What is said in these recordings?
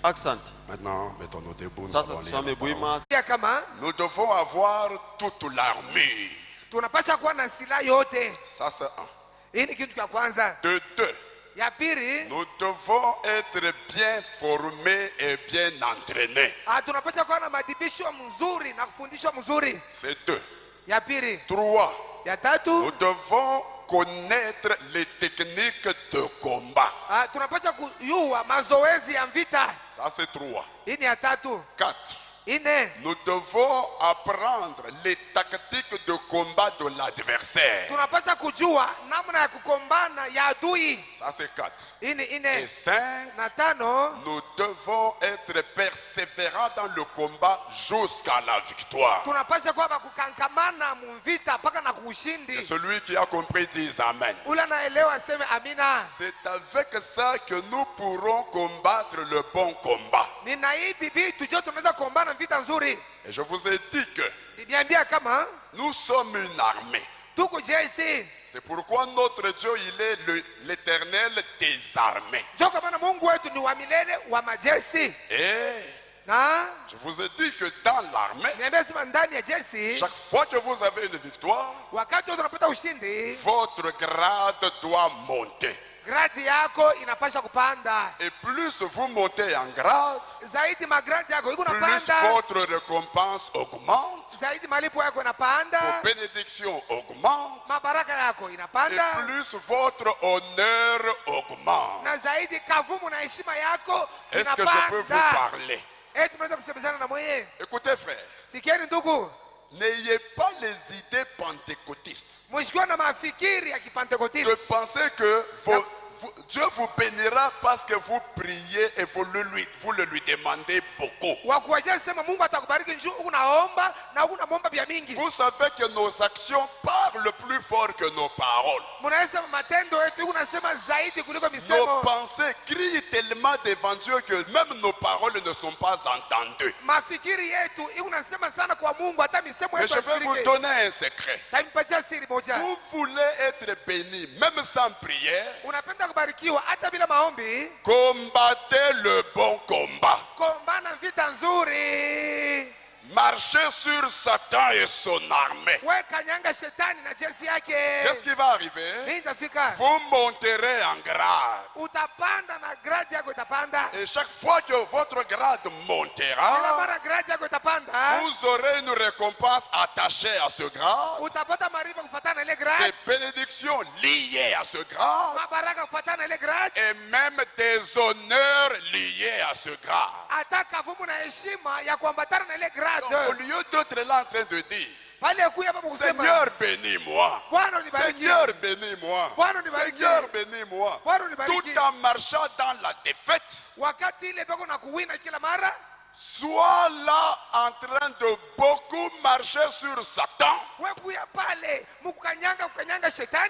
Asante. Maintenant, mettons-nous debout. Sasa tusome bwima. Nous devons avoir toute l'armure. Tunapasha kuwa na silaha yote. Ça c'est un. Hii ni kitu cha kwanza. De deux. Ya pili, nous devons être bien formés et bien entraînés. Tunapasha kuwa na madibisho mzuri na kufundishwa mzuri. C'est deux. Ya pili. Trois. Ya tatu, nous devons connaître les techniques de combat. Tunapasha kujua mazoezi ya vita. Ça c'est trois. Hii ni ya tatu. Quatre. Ine. Nous devons apprendre les tactiques de combat de l'adversaire. Tunapasha kujua namna ya kukombana ya adui. Ça c'est quatre. Ine. Et cinq. Na tano, nous devons être persévérants dans le combat jusqu'à la victoire. Tunapasha kuwa kukankamana mu vita mpaka na kuushindi. Et celui qui a compris dit amen. Ula naelewa sema amina. C'est avec ça que nous pourrons combattre le bon combat. Nina hii bibi tujue tunaweza kukombana vita nzuri. Et je vous ai dit que Niambia kama nous sommes une armée. Tuko jeshi. C'est pourquoi notre Dieu il est l'Éternel des armées. Joka maana Mungu wetu ni wa milele wa majeshi. Na je vous ai dit que dans l'armée, chaque fois que vous avez une victoire, votre grade doit monter. Et plus vous montez en grade, plus votre récompense augmente, vos bénédictions augmentent, et plus votre honneur augmente. Est-ce que je peux vous parler? Écoutez frère, n'ayez pas les idées pentecôtistes de penser que Dieu vous bénira parce que vous priez et vous le lui demandez beaucoup. Vous savez que nos actions parlent plus fort que nos paroles. Nos pensées crient tellement devant Dieu que même nos paroles ne sont pas entendues. Mais je vais vous donner un secret. Vous voulez être béni même sans prière. Combattez le bon combat. Marchez sur Satan et son armée. Qu'est-ce qui va arriver? Vous monterez en grade. Et chaque fois que votre grade montera, vous aurez une récompense attachée à ce grade, des bénédictions liées à ce grade, et même des honneurs liés à ce grade. Donc, au lieu d'être là en train de dire Seigneur bénis-moi, Seigneur bénis-moi, Seigneur bénis-moi, tout en marchant dans la défaite, sois là en train de beaucoup marcher sur Satan.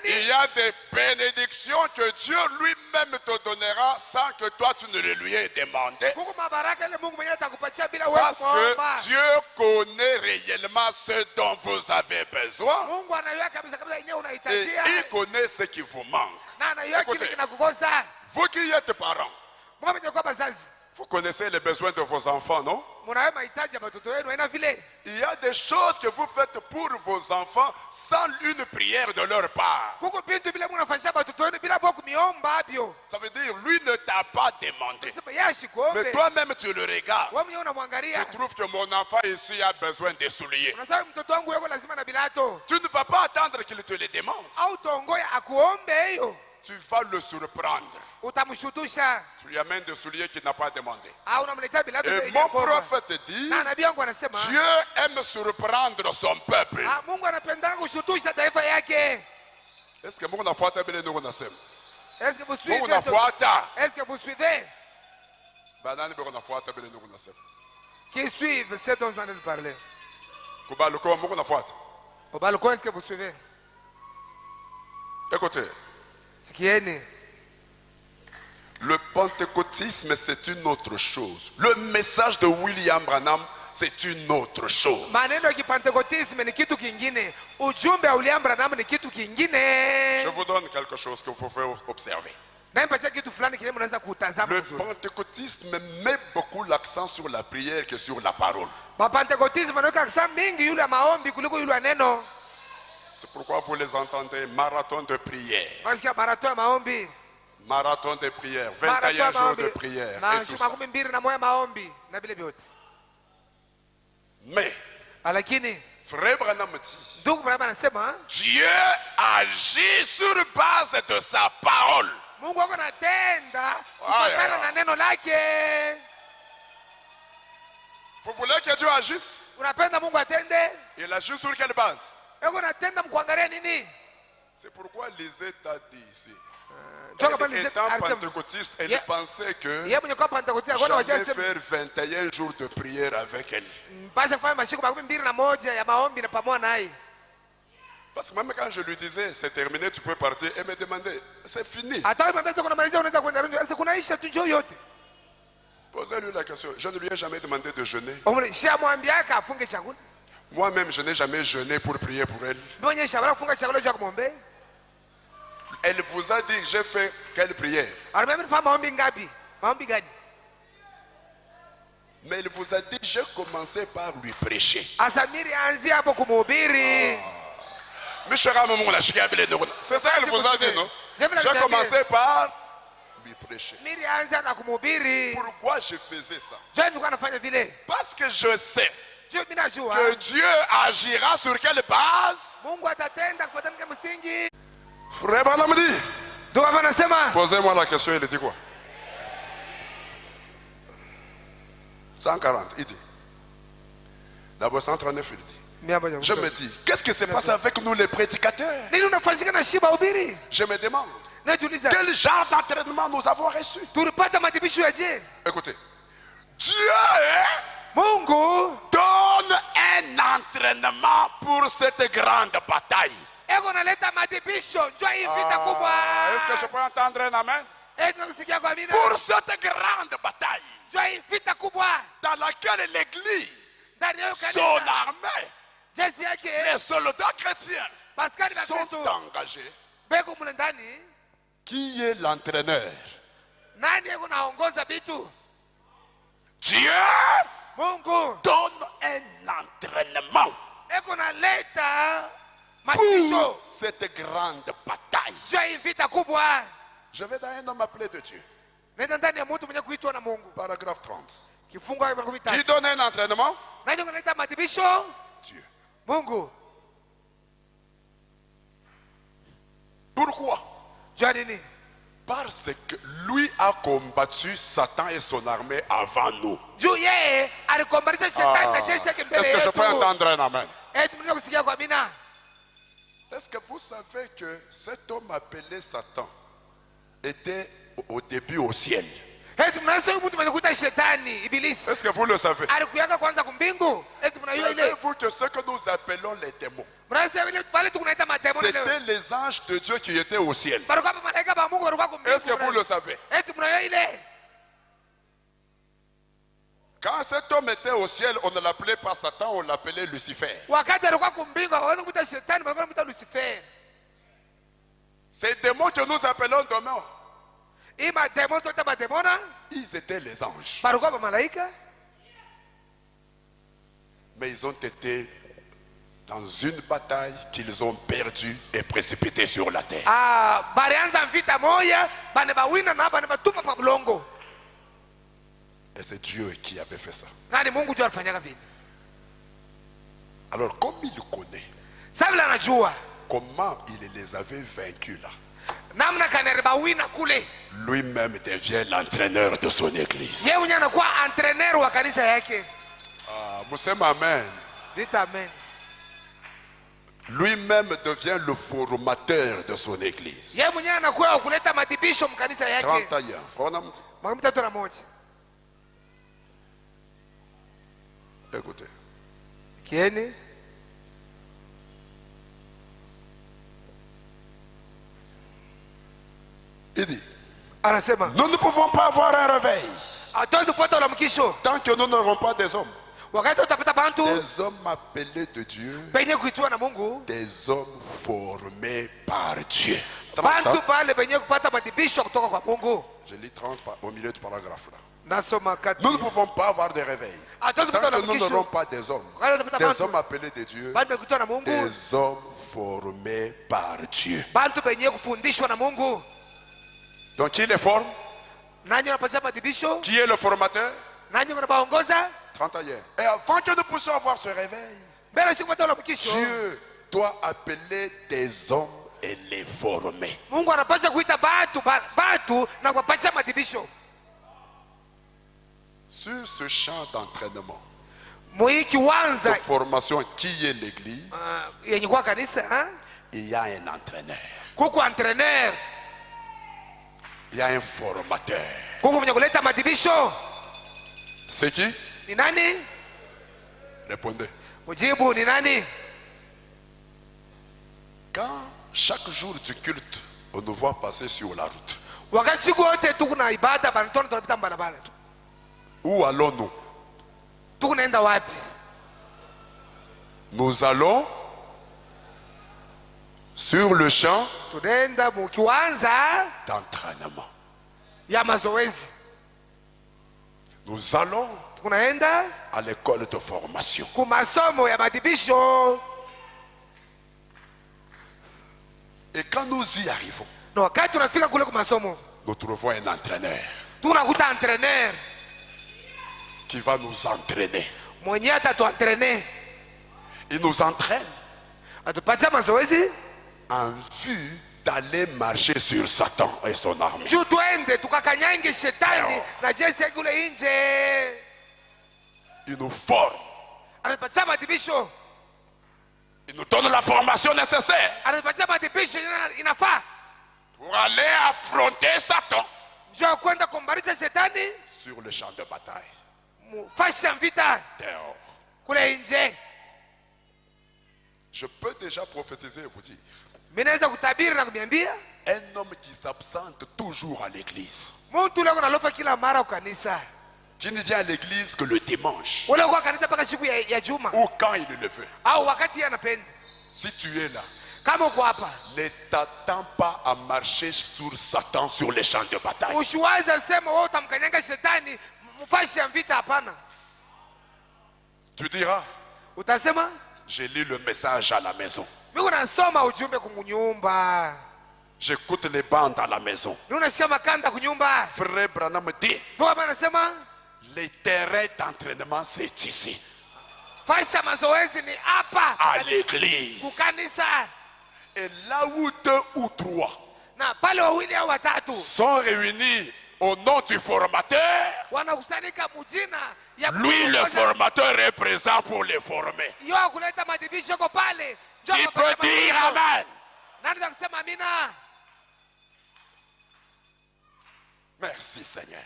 Il y a des bénédictions que Dieu lui-même te donnera sans que toi tu ne le lui aies demandé. Parce que Dieu connaît réellement ce dont vous avez besoin. Et il connaît ce qui vous manque. Écoutez, vous qui êtes parents, vous connaissez les besoins de vos enfants, non? Il y a des choses que vous faites pour vos enfants sans une prière de leur part. Ça veut dire, lui ne t'a pas demandé. Mais toi-même tu le regardes. Tu trouves que mon enfant ici a besoin de souliers. Tu ne vas pas attendre qu'il te les demande. Tu vas le surprendre. Tu lui amènes des souliers qu'il n'a pas demandé. Et mon prophète dit, Dieu aime surprendre son peuple. Est-ce que vous suivez? Qui suivent ce dont j'en ai parlé? Est-ce que vous suivez? Écoutez. Le pentecôtisme, c'est une autre chose. Le message de William Branham, c'est une autre chose. Je vous donne quelque chose que vous pouvez observer. Le pentecôtisme met beaucoup l'accent sur la prière que sur la parole. C'est pourquoi vous les entendez, marathon de prière. Marathon de prière, 21 jours de prière. Et tout ça. Mais, Frère Branham dit, Dieu agit sur base de sa parole. Vous voulez que Dieu agisse? Il agit sur quelle base? C'est pourquoi lisez ta dit ici. Étant pentecôtiste, elle pensait que j'allais faire 21 jours de prière avec elle. Parce que même quand je lui disais c'est terminé, tu peux partir, elle me demandait c'est fini. Posez-lui la question. Je ne lui ai jamais demandé de jeûner. Moi-même, je n'ai jamais jeûné pour prier pour elle. Elle vous a dit, j'ai fait quelle prière? Mais elle vous a dit, j'ai commencé par lui prêcher. C'est ça qu'elle vous a dit, non? J'ai commencé par lui prêcher. Pourquoi je faisais ça? Parce que je sais que Dieu agira sur quelle base? Frère Branham dit, posez-moi la question, il dit quoi? 140, il dit. D'abord 139, il dit. Je me dis, qu'est-ce qui se passe avec nous les prédicateurs? Je me demande, quel genre d'entraînement nous avons reçu? Écoutez, Dieu donne un entraînement pour cette grande bataille. Est-ce que je peux entendre un amen? Pour cette grande bataille dans laquelle l'église, son armée, les soldats chrétiens sont engagés. Qui est l'entraîneur? Dieu donne un entraînement pour cette grande bataille. Je vais dans un homme appelé de Dieu. Paragraphe 30. Qui donne un entraînement? Dieu. Pourquoi? Parce que lui a combattu Satan et son armée avant nous. Est-ce que je peux entendre un amen? Est-ce que vous savez que cet homme appelé Satan était au début au ciel? Est-ce que vous le savez? Savez-vous que ce que nous appelons les démons, c'était les anges de Dieu qui étaient au ciel? Est-ce que vous le savez? Quand cet homme était au ciel, on ne l'appelait pas Satan, on l'appelait Lucifer. Ces démons que nous appelons démons, ils étaient les anges. Mais ils ont été dans une bataille qu'ils ont perdue et précipités sur la terre. Et c'est Dieu qui avait fait ça. Alors comme il connaît comment il les avait vaincus là, lui-même devient l'entraîneur de son église. Amen. Lui-même devient le formateur de son église. 31. Écoutez. Il dit, nous ne pouvons pas avoir un réveil tant que nous n'aurons pas des hommes Des hommes appelés de Dieu. Des hommes formés par Dieu. 30 ans. Je lis 30 au milieu du paragraphe là. Nous ne pouvons pas avoir de réveil. Tant que nous n'aurons pas des hommes appelés de Dieu, des hommes formés par Dieu. Donc qui les forme? Qui est le formateur? 30 ans hier. Et avant que nous puissions avoir ce réveil, Dieu doit appeler des hommes et les former. Sur ce champ d'entraînement, de formation qui est l'église, il y a un entraîneur. Il y a un formateur. C'est qui? Répondez. Quand chaque jour du culte, on nous voit passer sur la route. Où allons-nous? Nous allons sur le champ d'entraînement. Nous allons à l'école de formation. Et quand nous y arrivons, nous trouvons un entraîneur qui va nous entraîner. Il nous entraîne en vue d'aller marcher sur Satan et son armée. Il nous forme. Il nous donne la formation nécessaire pour aller affronter Satan sur le champ de bataille. Dehors. Je peux déjà prophétiser et vous dire, un homme qui s'absente toujours à l'église, qui ne vient à l'église que le dimanche ou quand il le veut. Si tu es là, ne t'attends pas à marcher sur Satan sur les champs de bataille. Tu diras, j'ai lu le message à la maison. J'écoute les bandes à la maison. Frère Branham me dit, les terrains d'entraînement c'est ici, à l'église. Et là où 2 ou 3 sont réunis au nom du formateur, lui le formateur est présent pour les former. Qui peut dire amen? Merci Seigneur.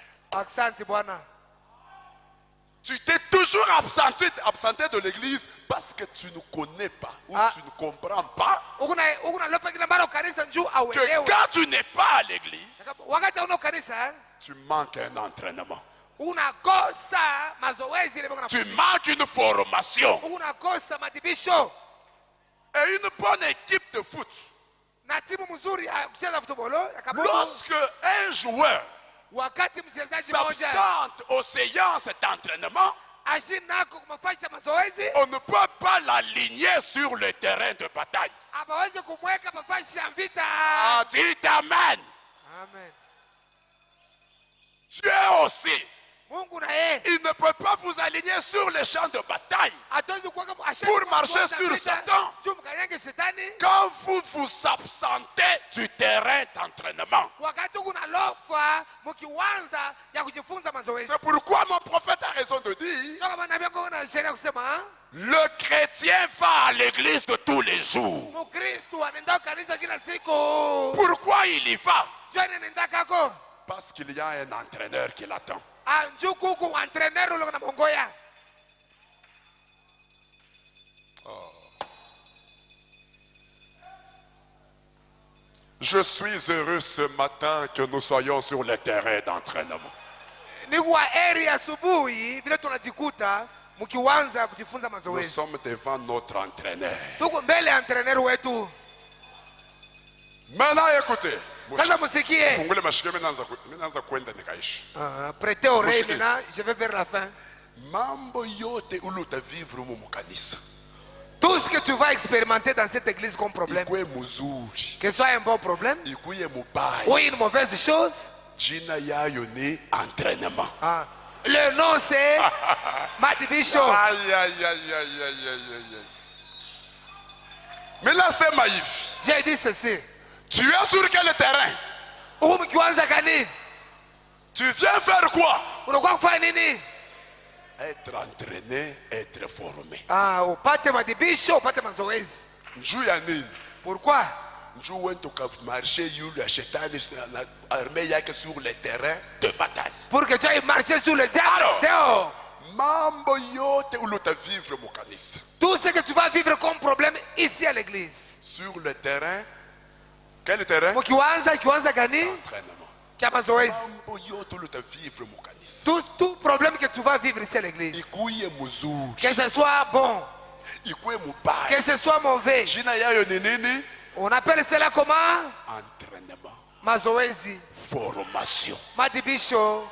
Tu t'es toujours absenté de l'église parce que tu ne connais pas ou tu ne comprends pas que quand tu n'es pas à l'église, tu manques un entraînement. Tu manques une formation. Et une bonne équipe de foot, lorsque un joueur s'absente aux séances d'entraînement, on ne peut pas l'aligner sur le terrain de bataille. Dites amen. Dieu aussi, il ne peut pas vous aligner sur les champs de bataille pour marcher sur Satan quand vous vous absentez du terrain d'entraînement. C'est pourquoi mon prophète a raison de dire, le chrétien va à l'église de tous les jours. Pourquoi il y va? Parce qu'il y a un entraîneur qui l'attend. Je suis heureux ce matin que nous soyons sur le terrain d'entraînement. mkianza kujifunza Nous mazoezi. sommes devant notre entraîneur. Tuko mbele ya entraîneur wetu. Maintenant écoutez. Sasa msikie. Fungule mashikio mimi naanza kwenda nikaishi. Prêtez oreille maintenant, je vais vers la fin. Mambo yote uluta vivre mu kanisa. Tout ce que tu vas expérimenter dans cette église comme problème, Ikwe muzuri. que ce soit un bon problème Ikuye mubaya. ou une mauvaise chose, Jina yayo ni entraînement. le nom c'est Madibisho. Aïe aïe aïe aïe aïe aïe aïe. Mais là c'est maïf. J'ai dit ceci. Tu es sur quel terrain? Mkianza kani? Tu viens faire quoi? Unakuwa kufanya nini? Être entraîné, être formé. Upate madibisho, upate mazoezi. Njuu ya nini? Pourquoi? Njuu wento ka marcher yule ya shetani na armée yake sur le terrain de bataille. Pour que tu ailles marcher sur le diable. Dehors. Mambo yote uluta vivre mu kanisa. Tout ce que tu vas vivre comme problème ici à l'église. Sur le terrain. Quel terrain? Kiwanza gani? Entraînement. Kia mazoezi. Mambo yote uluta vivre mu kanisa. Tout problème que tu vas vivre ici à l'église. Ikuye muzuri. Que ce soit bon. Ikuye mubaya. Que ce soit mauvais. Jina yayo ni nini? On appelle cela comment? Entraînement. Mazoezi. Formation. Madibisho.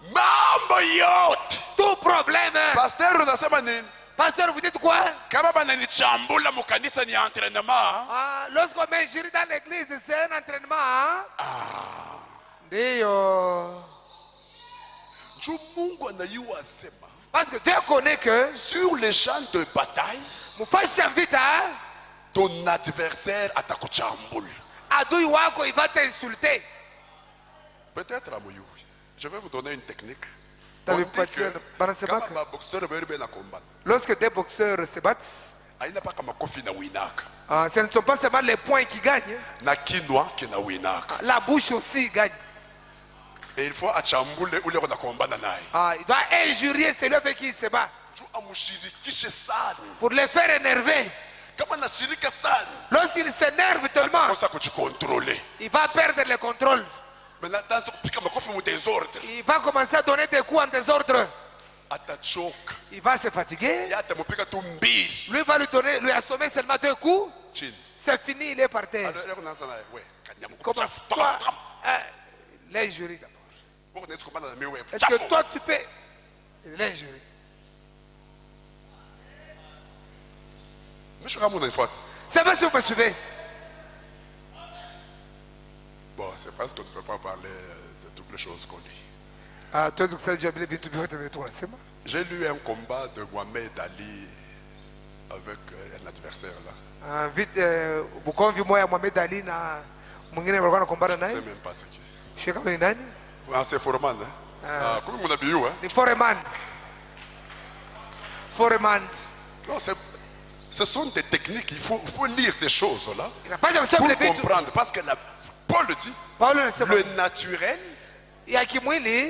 Mambo yote. Tout problème. Pasteur unasema nini? Pasteur, vous dites quoi? Kama bananichambula mu kanisa ni entraînement. Lorsqu'on m'injurie dans l'église, c'est un entraînement. Ndio. Mungu anayua sema. Parce que Dieu connaît que sur les champs de bataille, ton adversaire atakuchambula. Adui wako il va t'insulter. Peut-être à Mouyou. Je vais vous donner une technique. Lorsque des boxeurs se battent, ce ne sont pas seulement les points qui gagnent. La bouche aussi gagne. Et il faut achambule ule wanakombana naye. Il doit injurier celui avec qui il se bat. Pour les faire énerver. Lorsqu'il s'énerve tellement, il va perdre le contrôle. Il va commencer à donner des coups en désordre. Il va se fatiguer. Lui va lui assommer seulement 2 coups. C'est fini, il est par terre. Commence toi l'injurie d'abord. Est-ce que toi tu peux l'injurie? C'est pas si vous me suivez. Bon, c'est parce qu'on ne peut pas parler de toutes les choses qu'on lit. J'ai lu un combat de Mohamed Ali avec un adversaire là. Je ne sais même pas ce qui est. C'est Foreman. Comment on a vu, hein? Foreman. Non, ce sont des techniques. Il faut lire ces choses-là pour comprendre. Parce que Paul dit, le naturel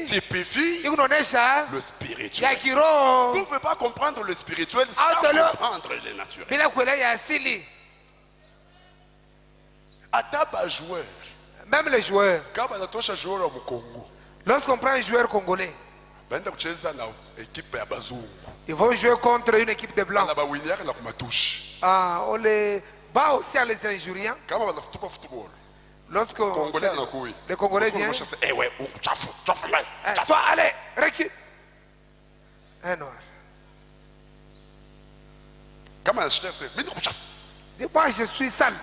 typifie le spirituel. Vous ne pouvez pas comprendre le spirituel sans comprendre le naturel. Joueur. Même les joueurs. Lorsqu'on prend un joueur congolais, ils vont jouer contre une équipe de blancs. On les bat aussi en les injuriant. Lorsque les Congolais viennent, toi allez, recule. Un noir. Dis-moi, je suis sale.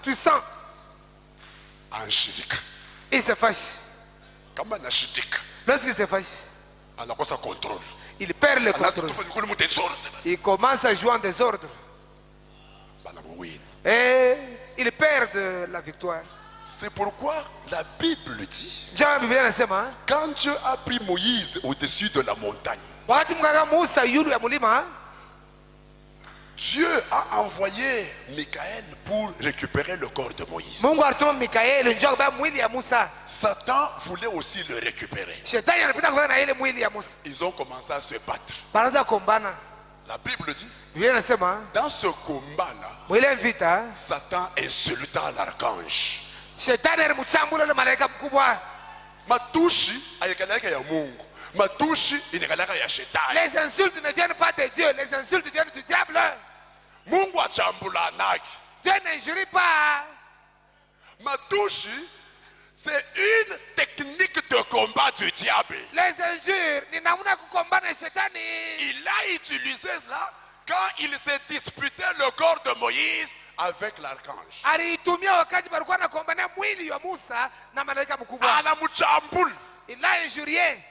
Tu sens. Il se fâche. Lorsqu'il se fâche, il perd le contrôle. Il commence à jouer en désordre. Et ils perdent la victoire. C'est pourquoi la Bible dit, quand Dieu a pris Moïse au-dessus de la montagne, Dieu a envoyé Michael pour récupérer le corps de Moïse. Satan voulait aussi le récupérer. Ils ont commencé à se battre. La Bible dit, dans ce combat-là, Satan insulta l'archange. Matushi ayakalaka ya Mungu. Matushi inakalaka ya shetani. Les insultes ne viennent pas de Dieu, les insultes viennent du diable. Mungu achambulanaki. Dieu n'injurie pas. Matushi, c'est une technique de combat du diable. Les injures, ni namna kukombana shetani. Il a utilisé cela quand il s'est disputé le corps de Moïse avec l'archange. Aliitumia wakati walikuwa wanakombania mwili wa Musa na malaika mkubwa. Anamchambula. Il l'a injurié.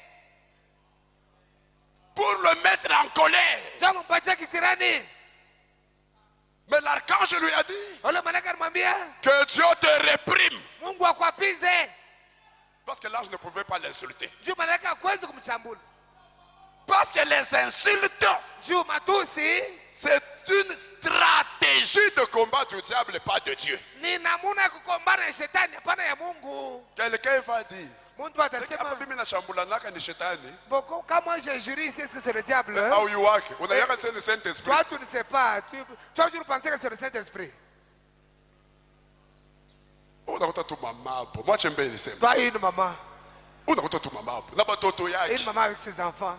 Pour le mettre en colère. Jangu mpatia kisirani. Mais l'archange lui a dit que Dieu te réprime. Parce que l'ange ne pouvait pas l'insulter. Parce que les insultes, c'est une stratégie de combat du diable et pas de Dieu. Quelqu'un va dire, quand moi j'ai juré, est-ce que c'est le diable? Toi, tu ne sais pas. Toi, tu pensais que c'est le Saint-Esprit. Toi, une maman. Une maman avec ses enfants.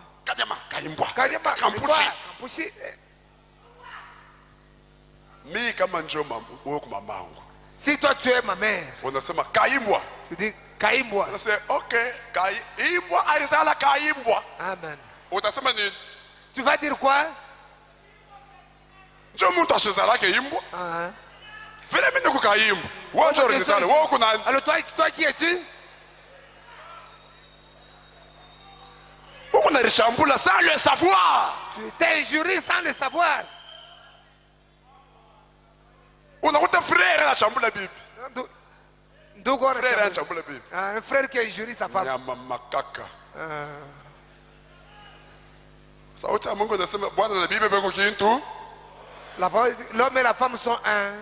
Si toi, tu es ma mère, tu dis Kaimbwa. C'est ok. Kaimbwa arizala Kaimbwa. Amen. Utasema nini? Tu vas dire quoi? Njo muntu ashizala Kaimbwa. Vile mimi niko Kaimbwa. Wewe njo rizala. Wewe uko nani? Alors toi qui es-tu? Uko na rishambula sans le savoir. Tu t'es injurié sans le savoir. Unakuta frère na shambula bibi. Frère, un frère qui injurie sa femme. L'homme et la femme sont un.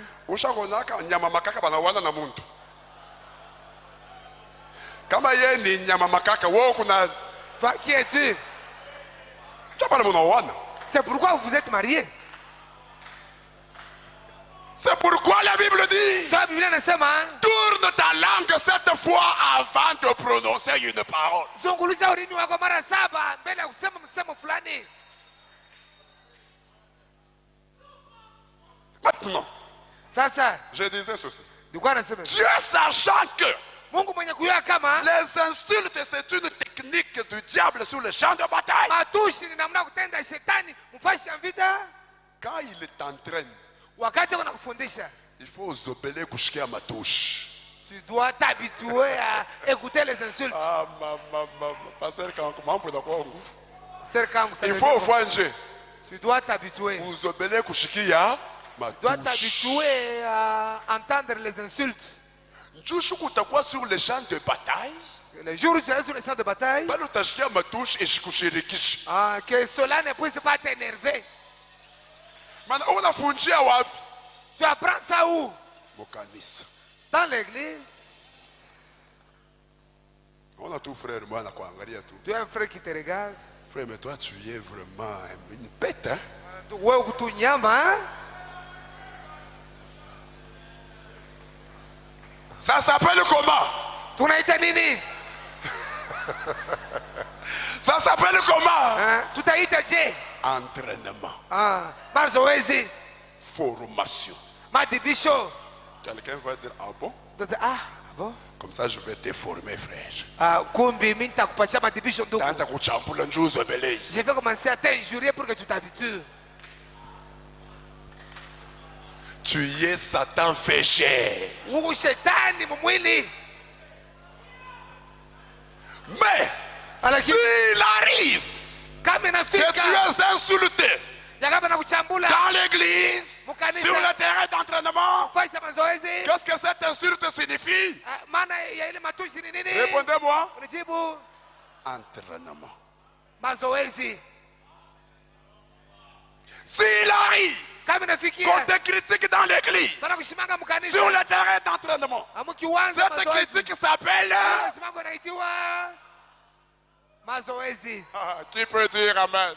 Toi qui es-tu? C'est pourquoi vous êtes mariés. C'est pourquoi la Bible dit, tourne ta langue 7 fois avant de prononcer une parole. Maintenant, je disais ceci. Dieu sachant que les insultes c'est une technique du diable sur le champ de bataille. Quand il t'entraîne, il faut zobele kushikia matushi. Tu dois t'habituer à écouter les insultes. Il faut fwanger. Tu dois t'habituer. Tu dois t'habituer à entendre les insultes. Sur le champ de bataille. Le jour où tu es sur le champ de bataille, que cela ne puisse pas t'énerver. Tu apprends ça où? Dans l'église. Tu as un frère qui te regarde. Frère, mais toi tu es vraiment une bête, hein? Ça s'appelle comment? Ça s'appelle comment? Entraînement. Formation. Quelqu'un va dire, ah bon? Comme ça je vais te former, frère. Je vais commencer à t'injurier pour que tu t'habitues. Tu es Satan féché. Mais s'il arrive que tu es insulté dans l'église, sur le terrain d'entraînement, qu'est-ce que cette insulte signifie? Répondez-moi. Entraînement. S'il arrive qu'on te critique dans l'église, sur le terrain d'entraînement, cette critique s'appelle qui peut dire amen?